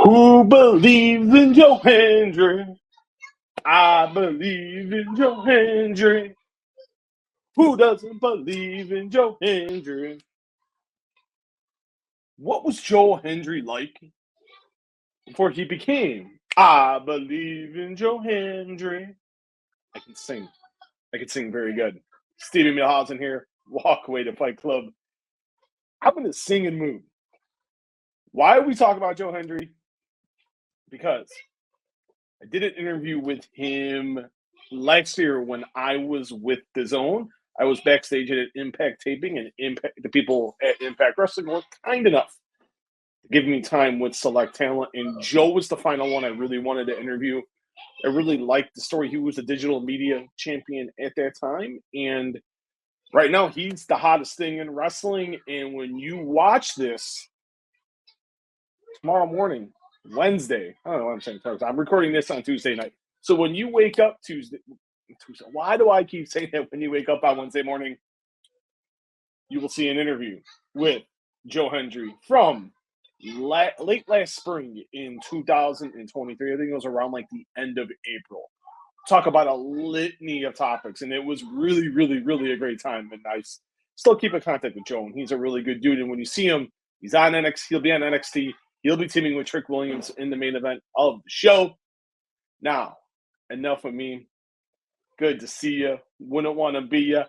Who believes in Joe Hendry? I believe in Joe Hendry. Who doesn't believe in Joe Hendry? What was Joe Hendry like before he became I believe in Joe Hendry? I can sing. I can sing very good. Stevie Milhausen here. Walk away to Fight Club. I'm in a singing mood. Why are we talking about Joe Hendry? Because I did an interview with him last year when I was with the Zone. I was backstage at an Impact taping, and the people at Impact Wrestling were kind enough to give me time with select talent. And Joe was the final one I really wanted to interview. I really liked the story. He was a digital media champion at that time, and right now he's the hottest thing in wrestling. And when you watch this tomorrow morning, Wednesday, I don't know what I'm saying. I'm recording this on Tuesday night. So when you wake up Tuesday, why do I keep saying that? When you wake up on Wednesday morning, you will see an interview with Joe Hendry from late last spring in 2023. I think it was around like the end of April. Talk about a litany of topics, and it was really, really, really a great time. And I still keep in contact with Joe, and he's a really good dude. And when you see him, he's on NXT. He'll be on NXT. He'll be teaming with Trick Williams in the main event of the show. Now, enough of me. Good to see you. Wouldn't want to be you.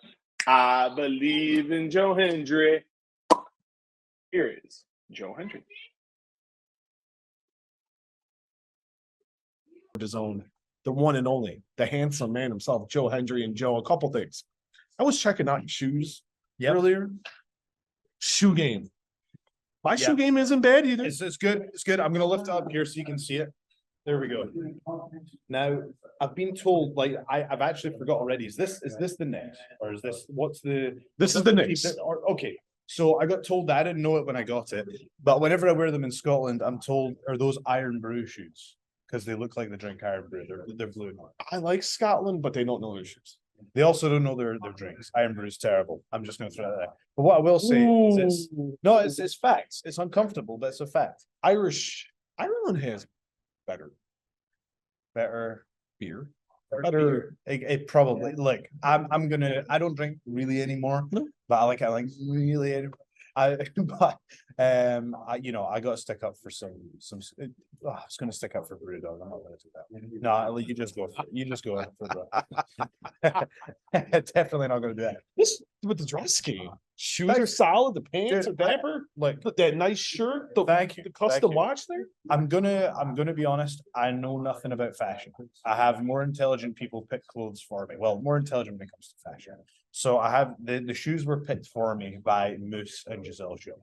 I believe in Joe Hendry. Here is Joe Hendry. His own, the one and only, the handsome man himself, Joe Hendry. And Joe, a couple things. I was checking out your shoes earlier. Shoe game. My shoe game isn't bad either. It's good. It's good. I'm going to lift it up here so you can see it. There we go. Now, I've been told, like, I've actually forgot already. Is this the next? Or is this, This is the next. Okay. So I got told that I didn't know it when I got it. But whenever I wear them in Scotland, I'm told, are those Iron Brew shoes? Because they look like they drink Iron Brew. They're blue. I like Scotland, but they don't know their shoes. They also don't know their drinks. Iron Brew is terrible. I'm just going to throw that there. But what I will say is it's facts. It's uncomfortable, but it's a fact. Ireland has better beer. Better. It probably, like, I don't drink really anymore, but I like really anymore. I got to stick up for some. I was going to stick up for Brewdog. I'm not going to do that. No, you just go for it. Definitely not going to do that. This with the dress game. Shoes are solid. The pants are dapper. Like that nice shirt. The custom watch there. I'm gonna be honest. I know nothing about fashion. I have more intelligent people pick clothes for me. Well, more intelligent when it comes to fashion. So I have the shoes were picked for me by Moose and Giselle Joe.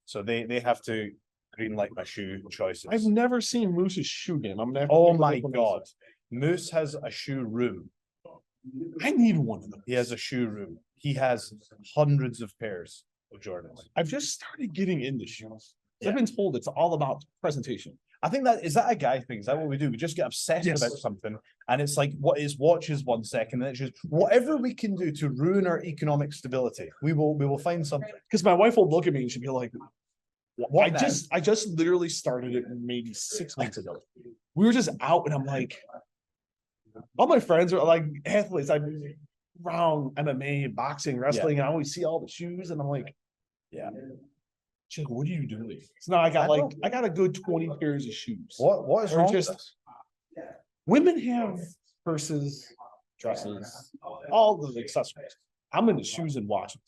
So they have to green light my shoe choices. I've never seen Moose's shoe game. Oh my god. Moose has a shoe room. I need one of them. He has a shoe room. He has hundreds of pairs of Jordans. I've just started getting into shoes. Yeah. I've been told it's all about presentation. I think that is a guy thing. Is that what we do? We just get obsessed about something, and it's like, what is watches 1 second, and it's just whatever we can do to ruin our economic stability. We will find something. Because my wife will look at me and she'll be like, "What?" I just literally started it maybe 6 months ago. We were just out, and I'm like, all my friends are like athletes. I'm around MMA, boxing, wrestling, and I always see all the shoes, and I'm like, yeah. She's like, what are you doing? So now I got a good 20 pairs of shoes. What is wrong with this? Women have purses, dresses, all the accessories. I'm into shoes and watches.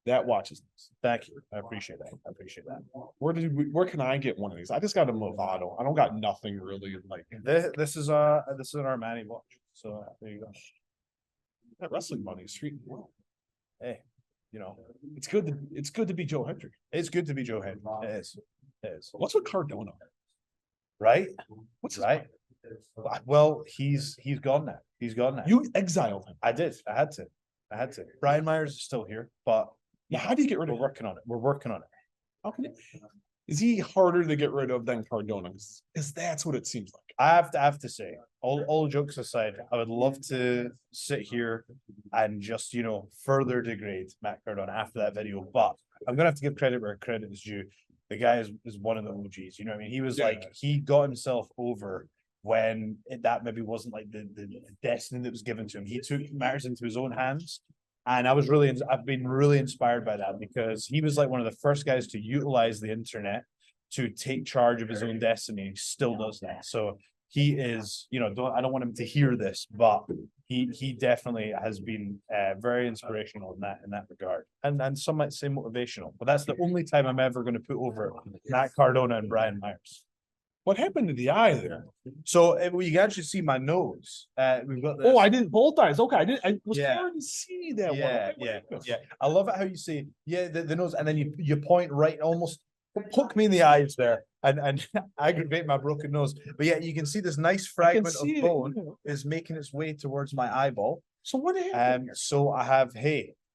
That watches. Thank you. I appreciate that. Where can I get one of these? I just got a Movado. I don't got nothing really like this is an Armani watch. So there you go. That wrestling money is treating well. Hey, it's good to be Joe Hendry. It's good to be Joe Hendry. It is. What's with Cardona? Right? What's right? Well, he's gone now. He's gone now. You exiled him. I did. I had to. Brian Myers is still here, but how do you get rid of him? We're working on it. How can it? Is he harder to get rid of than Cardona? Because that's what it seems like. I have to say, all jokes aside, I would love to sit here and just, further degrade Matt Cardona after that video. But I'm going to have to give credit where credit is due. the guy is one of the OGs. You know what I mean? He was like, he got himself over when that maybe wasn't like the destiny that was given to him. He took matters into his own hands. And I've been really inspired by that, because he was like one of the first guys to utilize the internet to take charge of his own destiny. He still does that. So he is, I don't want him to hear this, but he definitely has been very inspirational in that regard, and some might say motivational. But that's the only time I'm ever going to put over Matt Cardona and Brian Myers. What happened to the eye there? So you can actually see my nose. We've got this. Oh, I didn't both eyes. Okay, I was trying to see that yeah, one. Yeah. I love it how you say the nose, and then you point right, almost poke me in the eyes there, and aggravate my broken nose. But yeah, you can see this nice fragment of bone is making its way towards my eyeball. So what happened? So I have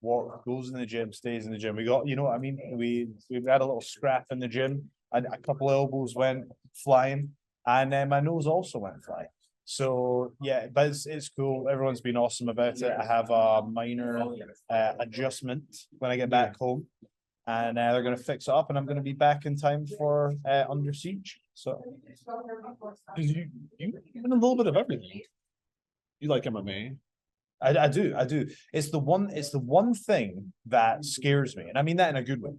what goes in the gym stays in the gym. We got, what I mean, we've had a little scrap in the gym, and a couple of elbows went flying, and then my nose also went flying. So yeah, but it's cool. Everyone's been awesome about it. I have a minor adjustment when I get back home, and they're going to fix it up, and I'm going to be back in time for Under Siege. So you a little bit of everything. You like MMA? I do. It's the one thing that scares me, and I mean that in a good way.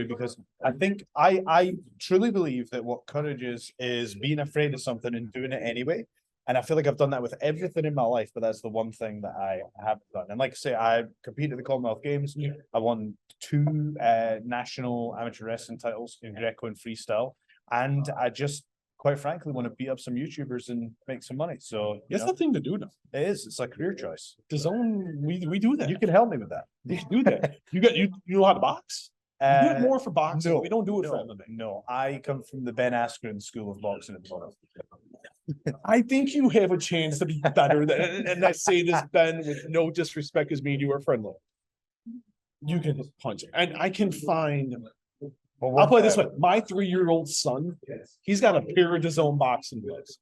Because I think I truly believe that what courage is being afraid of something and doing it anyway. And I feel like I've done that with everything in my life, but that's the one thing that I haven't done. And like I say, I competed at the Commonwealth Games. I won 2 national amateur wrestling titles in Greco and freestyle, and I just, quite frankly, want to beat up some YouTubers and make some money. So it's the thing to do now. It is. It's a career choice. We do that. You can help me with that. You can do that. You know how to box? Do it more for boxing. No, we don't do it for MMA. No, I come from the Ben Askren School of Boxing and Boxing. I think you have a chance to be better than, and I say this, Ben, with no disrespect, as me and you are friendly. You can punch it. And I can find. I'll play this way. My 3-year-old son, he's got a pair of his own boxing gloves.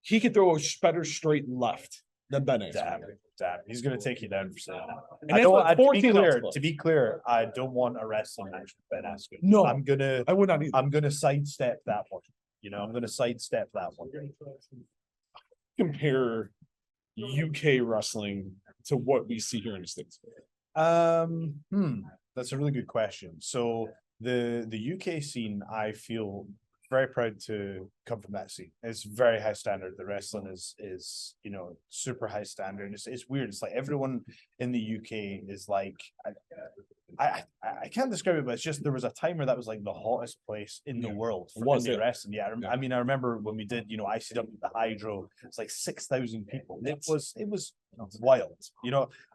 He could throw a better straight left than Ben is. Damn. He's going to take you down for saying that. To be clear, I don't want a wrestling match with Ben Askren. No, I would not either. I'm going to sidestep that one. I'm going to sidestep that one. Compare UK wrestling to what we see here in the States. That's a really good question. So the UK scene, I feel very proud to come from that scene. It's very high standard. The wrestling is super high standard. It's weird. It's like everyone in the UK is like, I can't describe it, but it's just, there was a time where that was like the hottest place in the world for indie wrestling. Yeah, I mean, I remember when we did, ICW, the Hydro, it's like 6,000 people. It was wild.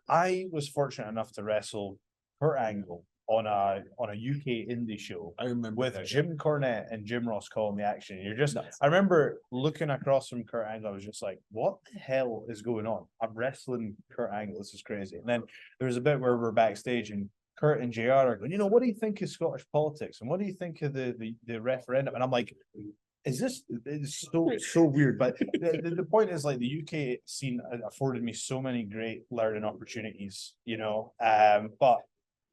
I was fortunate enough to wrestle Kurt Angle on a UK indie show. I remember with that. Jim Cornette and Jim Ross calling the action. You're just nuts. I remember looking across from Kurt Angle. I was just like, what the hell is going on? I'm wrestling Kurt Angle. This is crazy. And then there was a bit where we're backstage and Kurt and JR are going, what do you think of Scottish politics? And what do you think of the referendum? And I'm like, it's so weird. But the point is, like, the UK scene afforded me so many great learning opportunities, but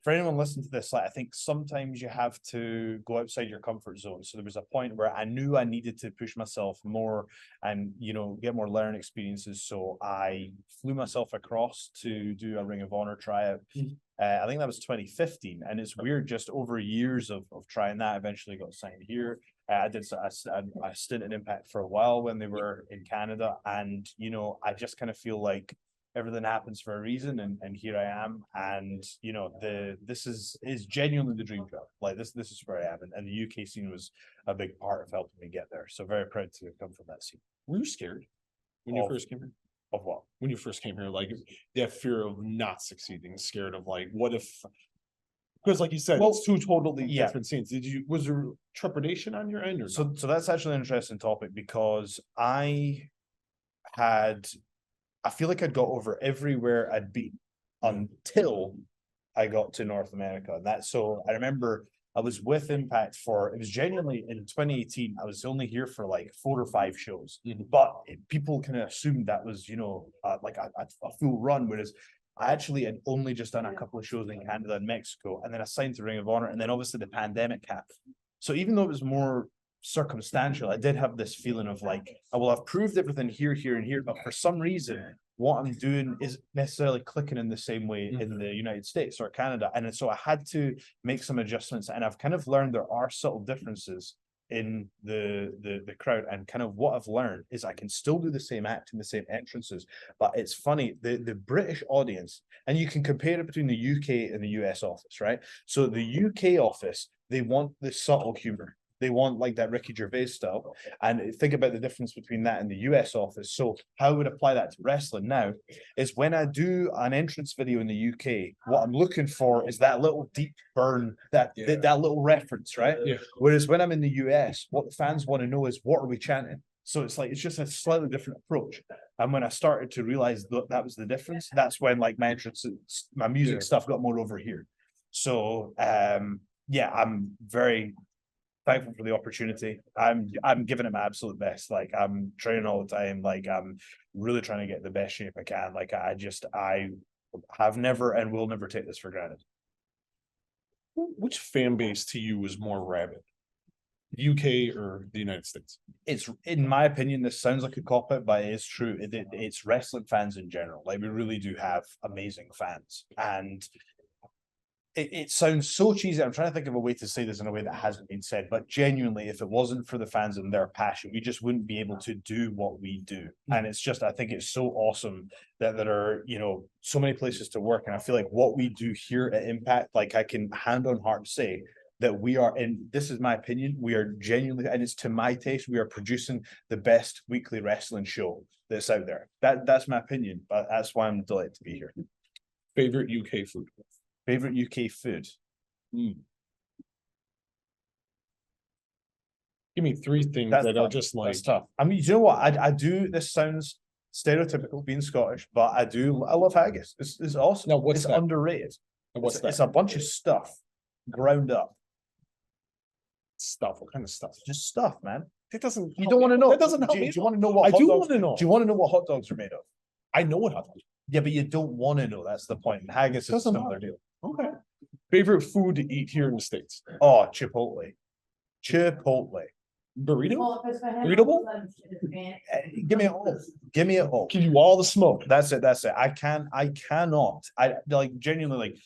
for anyone listening to this, I think sometimes you have to go outside your comfort zone. So there was a point where I knew I needed to push myself more and, get more learning experiences. So I flew myself across to do a Ring of Honor tryout. I think that was 2015. And it's weird, just over years of trying that, eventually got signed here. I did a stint in Impact for a while when they were in Canada. And, I just kind of feel like everything happens for a reason, and here I am, and this is genuinely the dream job. Like this is where I am, and the UK scene was a big part of helping me get there. So very proud to come from that scene. Were you scared when you first came here? Of what? When you first came here, like that fear of not succeeding, scared of like, what if? Because like you said, it's two totally different scenes. Was there trepidation on your end, or so that's actually an interesting topic, because I feel like I'd got over everywhere I'd been until I got to North America. So I remember I was with Impact it was genuinely in 2018. I was only here for like 4 or 5 shows, but people kind of assumed that was, like a full run. Whereas I actually had only just done a couple of shows in Canada and Mexico, and then I signed to Ring of Honor. And then obviously the pandemic happened. So even though it was more circumstantial, I did have this feeling of like, oh, well, I've proved everything here, here, and here, but for some reason, what I'm doing is necessarily clicking in the same way in the United States or Canada. And so I had to make some adjustments, and I've kind of learned there are subtle differences in the crowd. And kind of what I've learned is I can still do the same act and the same entrances, but it's funny, the British audience, and you can compare it between the UK and the US office, right? So the UK office, they want the subtle humor. They want like that Ricky Gervais style. And think about the difference between that and the US office. So how I would apply that to wrestling now is when I do an entrance video in the UK, what I'm looking for is that little deep burn, that little reference, right? Yeah. Whereas when I'm in the US, what the fans want to know is, what are we chanting? So it's like, it's just a slightly different approach. And when I started to realize that was the difference, that's when like my entrance, my music stuff got more over here. So yeah, I'm very thankful for the opportunity. I'm giving it my absolute best. Like I'm training all the time. Like I'm really trying to get the best shape I can. Like I have never and will never take this for granted. Which fan base to you is more rabid? UK or the United States? It's, in my opinion, this sounds like a cop-out, but it is true. It's wrestling fans in general. Like we really do have amazing fans. And it sounds so cheesy. I'm trying to think of a way to say this in a way that hasn't been said, but genuinely, if it wasn't for the fans and their passion, we just wouldn't be able to do what we do. And it's just, I think it's so awesome that there are, you know, so many places to work. And I feel like what we do here at Impact, like I can hand on heart say that we are, and this is my opinion, we are genuinely, and it's to my taste, we are producing the best weekly wrestling show that's out there. That's my opinion, but that's why I'm delighted to be here. Favorite UK food? Favorite UK food? Give me three things That's that tough. are just like. That's tough. I mean, you know what? I do. This sounds stereotypical being Scottish, but I love haggis. It's awesome. No, what's it's that? underrated. What's that? It's a bunch of stuff ground up. Stuff. What kind of stuff? Just stuff, man. It doesn't. You don't want to know. That doesn't help do me. you want to know what I hot do dogs- want to know. Do you want to know what hot dogs are made of? I know what hot dogs. Yeah, but you don't want to know. That's the point. Haggis is a Doesn't similar matter. deal. Okay. Favorite food to eat here in the States? Oh, Chipotle. Chipotle. Burrito? Burrito bowl? Give me it all. Give me it all. Give you all the smoke. That's it. That's it. I cannot. I like genuinely like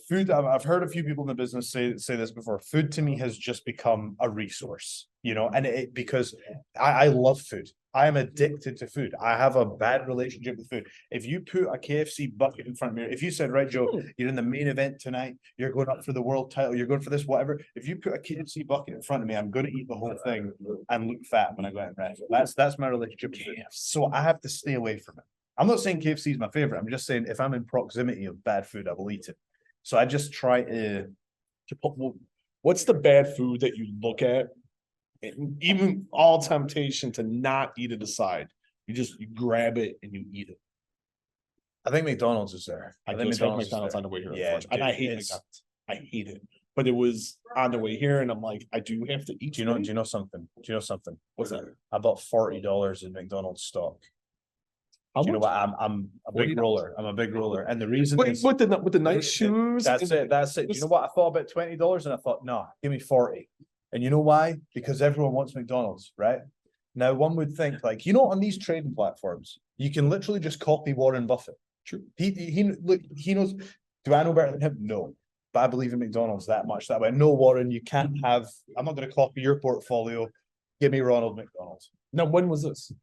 food. I've heard a few people in the business say this before. Food to me has just become a resource, you know, and because I love food. I am addicted to food. I have a bad relationship with food. If you put a KFC bucket in front of me, if you said, right, Joe, you're in the main event tonight, you're going up for the world title, you're going for this, whatever. If you put a KFC bucket in front of me, I'm going to eat the whole thing and look fat when I go out and wrestle. That's my relationship with food. So I have to stay away from it. I'm not saying KFC is my favorite. I'm just saying if I'm in proximity of bad food, I will eat it. So I just try to. What's the bad food that you look at? And even all temptation to not eat it aside. You grab it and you eat it. I think McDonald's is there. I think McDonald's on the way here. Yeah, and I hate McDonald's. I hate it. But it was on the way here, and I'm like, I do have to eat. Do you know something? What's that? I bought $40 in McDonald's stock. How Do you know much? what? I'm a big roller. I'm a big roller, and the reason Wait, is with the nice shoes. That's it. That's it. Do you know what? I thought about $20, and I thought, no, give me 40. And you know why? Because everyone wants McDonald's, right? Now, one would think, like, you know, on these trading platforms, you can literally just copy Warren Buffett. True. He knows. Do I know better than him? No. But I believe in McDonald's that much that way. No, Warren, you can't have. I'm not going to copy your portfolio. Give me Ronald McDonald's. Now, when was this?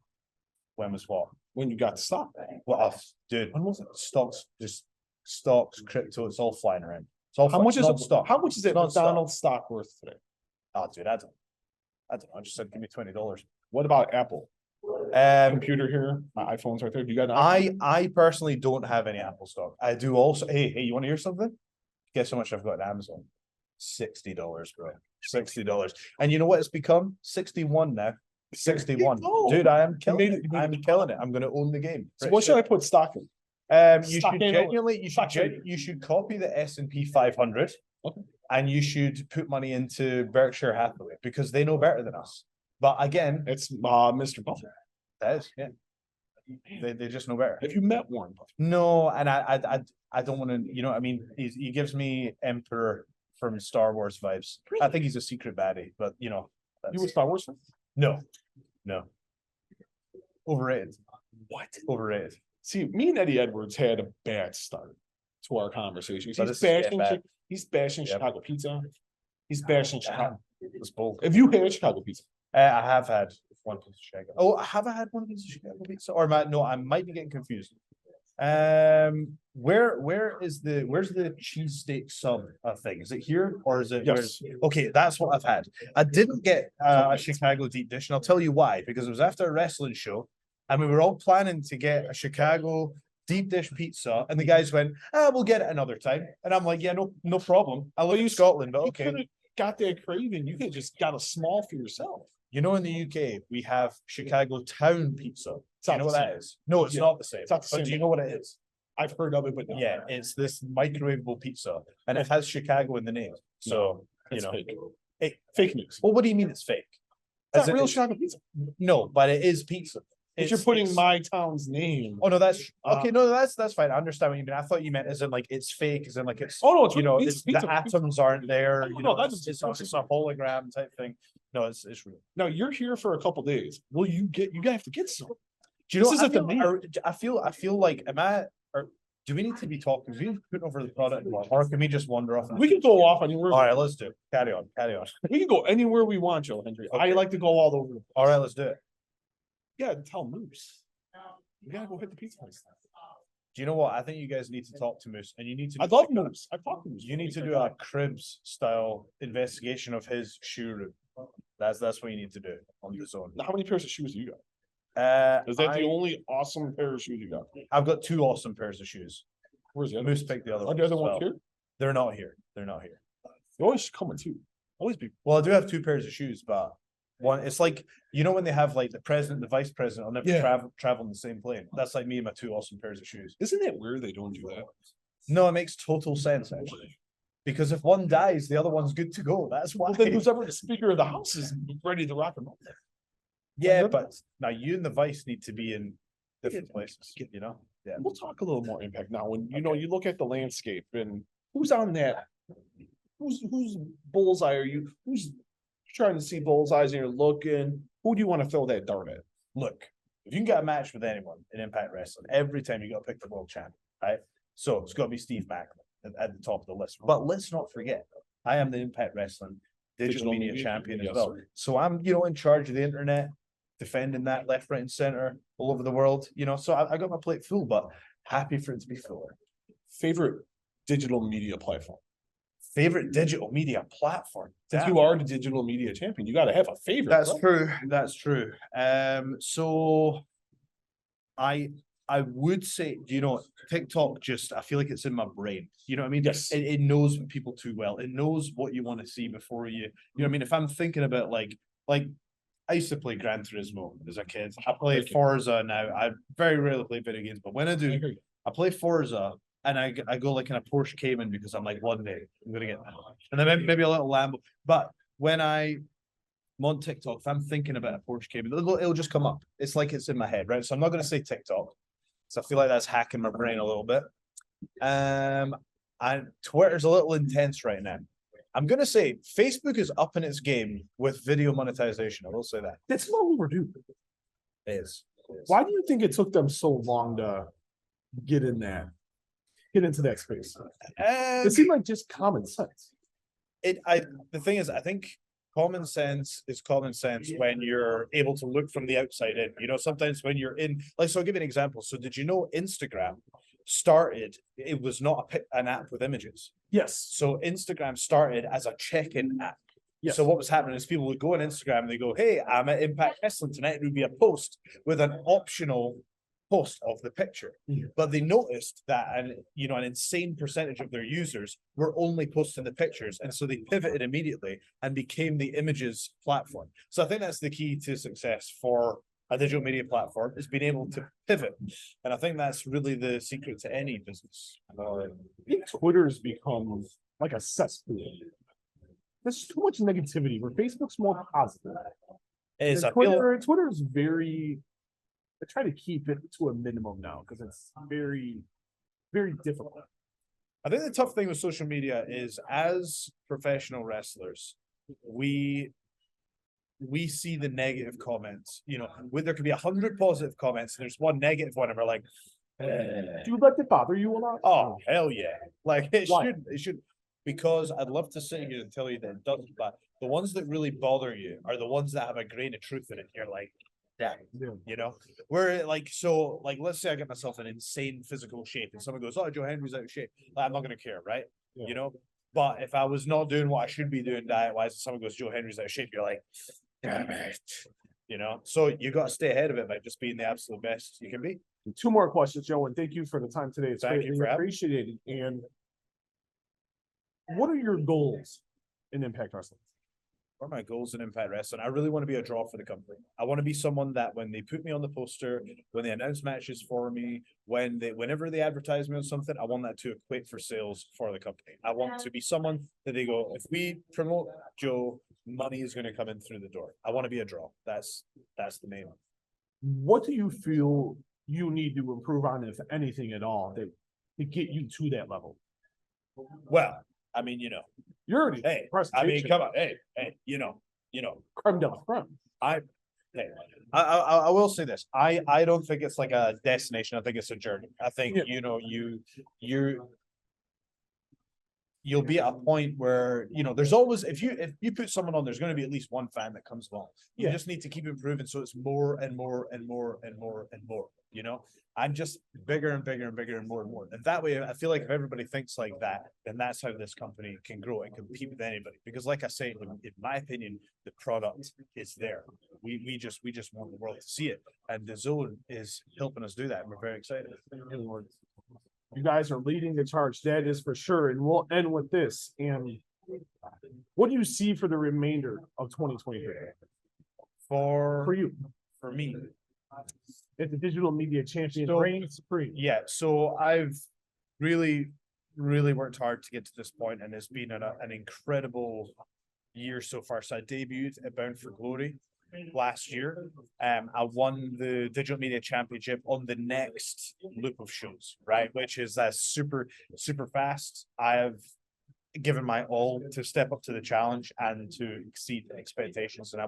When was what? When you got the stock? Well, dude, when was it? Stocks, crypto. It's all flying around. It's all. How much is it? stock? How much is it? McDonald's stock worth today? Oh, dude, I don't know. I just said give me $20. What about Apple? Computer here, my iPhone's right there. Do you got an iPhone? I personally don't have any Apple stock. I do also. Hey, you want to hear something? Guess how much I've got on Amazon? $60, bro. $60. And you know what it's become? 61 now. 61. Dude, I am killing it. I'm killing it. I'm going to own the game. So what should I put stock in? You should copy the S&P 500. Okay. And you should put money into Berkshire Hathaway because they know better than us. But again, it's Mr. Buffett. That is, yeah. They just know better. Have you met Warren Buffett? No, and I don't want to. You know, I mean, he gives me Emperor from Star Wars vibes. I think he's a secret baddie, but you know. You a Star Wars fan? No. Overrated. What? Overrated. See, me and Eddie Edwards had a bad start to our conversation. But He's bashing Chicago pizza. He's bashing Chicago. It's bold. Have you had Chicago pizza? I have had one piece of Chicago. Oh, have I had one piece of Chicago pizza? Or no, I might be getting confused. Where's the cheesesteak sub thing? Is it here or is it? Yes. Okay, that's what I've had. I didn't get a Chicago deep dish, and I'll tell you why. Because it was after a wrestling show, and we were all planning to get a Chicago deep dish pizza, and the guys went, we'll get it another time. And I'm like, yeah, no problem. I love you, Scotland, but okay. You could have got that craving. You could have just got a small for yourself. You know, in the UK, we have Chicago Town pizza. Do you know what that is? No, it's Yeah. not the same. It's not the But same. do you know what it is? I've heard of it, but no. Yeah, it's this microwavable pizza, and it has Chicago in the name. So It's you know, fake. Fake news. well, what do you mean it's fake? It's As not in- real Chicago pizza. No, but it is pizza. If you're putting my town's name. Oh no, that's Uh, okay. No, that's fine. I understand what you mean. I thought you meant as in like it's fake, as in like it's Oh no, it's you know pizza, it's, pizza, the atoms aren't there. You No, know, that's it's a hologram type thing. No, it's real. Now you're here for a couple days. Will you get? You have to get some. Do you know? This is I feel like do we need to be talking? Do we need to put over the product, or can we just wander off? We can go off anywhere. All right, let's do it. Carry on. We can go anywhere we want, Joe Hendry. I like to go all over. All right, let's do it. Yeah, tell Moose. We gotta go hit the pizza place. Do you know what? I think you guys need to talk to Moose, and you need to. I love Moose. I talked to Moose. You need to do a Cribs style investigation of his shoe room. That's what you need to do on the zone. Now, how many pairs of shoes do you got? Is that the I- only awesome pair of shoes you got? I've got two awesome pairs of shoes. Where's the other? Moose picked the other Are one. the other as one well. here? They're not here. They always come with two. Always be. Well, I do have two pairs of shoes, but one, it's like, you know, when they have like the president, the vice president, will never Yeah. travel on the same plane. That's like me and my two awesome pairs of shoes. Isn't it weird they don't do that? No, it makes total sense actually. Because if one dies, the other one's good to go. That's why. Well, then who's ever the speaker of the house is ready to rock and roll. Yeah, but now you and the vice need to be in different places, you know? Yeah. We'll talk a little more impact now. When you know you look at the landscape and who's on that, who's bullseye are you? Who's trying to see bullseyes and you're looking? Who do you want to throw that dart at? Look, if you can get a match with anyone in Impact Wrestling, every time you got to pick the world champion, right? So it's got to be Steve Macklin at the top of the list. But let's not forget, I am the Impact Wrestling digital media champion as Yes, well. sir. So I'm, you know, in charge of the internet, defending that left, right, and center all over the world. You know, so I got my plate full, but happy for it to be fuller. Favorite digital media platform? Favorite digital media platform. Since Damn. you are the digital media champion, you got to have a favorite. That's right? true. That's true. So I would say, you know, TikTok just, I feel like it's in my brain. You know what I mean? Yes. It knows people too well. It knows what you want to see before you know what I mean? If I'm thinking about like I used to play Gran Turismo as a kid. I play Forza now. I very rarely play video games, but when I do, I play Forza and I go like in a Porsche Cayman because I'm like, one day I'm gonna get that. And then maybe a little Lambo. But when I'm on TikTok, if I'm thinking about a Porsche Cayman, it'll just come up. It's like it's in my head, right? So I'm not gonna say TikTok. So I feel like that's hacking my brain a little bit. And Twitter's a little intense right now. I'm gonna say Facebook is up in its game with video monetization. I will say that. It's long overdue. It is. Why do you think it took them so long to get into that space? It seemed like just common sense. The thing is, I think common sense is common sense when you're able to look from the outside in. You know, sometimes when you're in, like, so I'll give you an example. So did you know Instagram started, it was not an app with images. Yes. So Instagram started as a check-in app. Yes. So what was happening is people would go on Instagram and they go, hey, I'm at Impact Wrestling tonight. It would be a post with an optional post of the picture. But they noticed that an insane percentage of their users were only posting the pictures. And so they pivoted immediately and became the images platform. So I think that's the key to success for a digital media platform, is being able to pivot. And I think that's really the secret to any business. I think Twitter's become like a cesspool. There's too much negativity where Facebook's more positive. Is And Twitter's very, I try to keep it to a minimum now because it's very, very difficult. I think the tough thing with social media is, as professional wrestlers, we see the negative comments. You know, there could be 100 positive comments, and there's one negative one, and we're like, Do you let it bother you a lot? oh hell yeah! Like Why? it should, because I'd love to sit here and tell you that it doesn't, but the ones that really bother you are the ones that have a grain of truth in it. You're like, damn, you know, where like, so like, let's say I get myself in insane physical shape, and someone goes, oh, Joe Henry's out of shape. I'm not gonna care, right? Yeah. You know, but if I was not doing what I should be doing diet wise, and someone goes, Joe Henry's out of shape, you're like, damn it. You know, so you got to stay ahead of it by just being the absolute best you can be. 2 more questions, Joe, and thank you for the time today. It's Thank you for having me. appreciated. And what are your goals in Impact Wrestling? What are my goals in Impact Wrestling? I really want to be a draw for the company. I want to be someone that when they put me on the poster, when they announce matches for me, whenever they advertise me on something, I want that to equate for sales for the company. I want to be someone that they go, if we promote Joe, money is going to come in through the door. I want to be a draw. That's the main one. What do you feel you need to improve on, if anything at all, to get you to that level? Well, I mean, you know, You're already hey, I presentation. mean, come on, hey, you know, Creme de la creme. I will say this. I don't think it's like a destination. I think it's a journey. I think, Yeah. you know, you'll be at a point where, you know, there's always, if you put someone on, there's going to be at least one fan that comes along. You just need to keep improving, so it's more and more and more and more and more, you know. I'm just bigger and bigger and bigger and more and more. And that way, I feel like if everybody thinks like that, then that's how this company can grow and compete with anybody. Because like I say, in my opinion, the product is there. We just want the world to see it. And the Zone is helping us do that. And we're very excited. You guys are leading the charge, that is for sure. And we'll end with this. And what do you see for the remainder of 2023 for you? For me, If the digital media champion So- reigns supreme. yeah, so I've really worked hard to get to this point, and it's been an incredible year so far. So I debuted at Bound for Glory last year. I won the Digital Media Championship on the next loop of shows, right? Which is super fast. I have given my all to step up to the challenge and to exceed expectations, and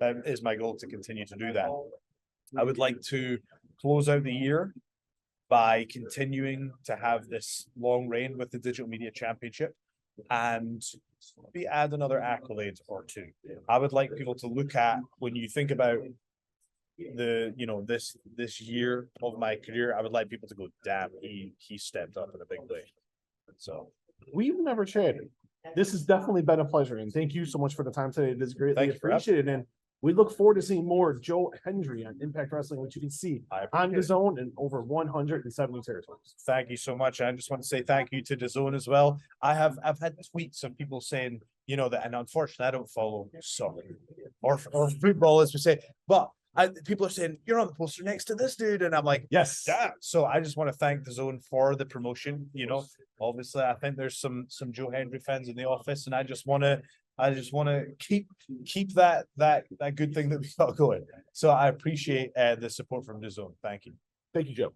that is my goal, to continue to do that. I would like to close out the year by continuing to have this long reign with the Digital Media Championship and maybe add another accolade or two. I would like people to look at, when you think about this year of my career, I would like people to go, damn, he stepped up in a big way. So We've never chatted. This has definitely been a pleasure. And thank you so much for the time today. It is greatly Thank you for having appreciated. And we look forward to seeing more Joe Hendry on Impact Wrestling, which you can see I on appreciate the it. Zone in over 170 territories. Thank you so much. I just want to say thank you to DAZN as well. I've had tweets of people saying, you know, that, and unfortunately I don't follow soccer or football, as we say, but people are saying, you're on the poster next to this dude, and I'm like, Yes. yeah. So I just want to thank DAZN for the promotion. You know, obviously I think there's some Joe Hendry fans in the office, and I just want to keep that good thing that we got going. So I appreciate the support from DAZN. Thank you. Thank you, Joe.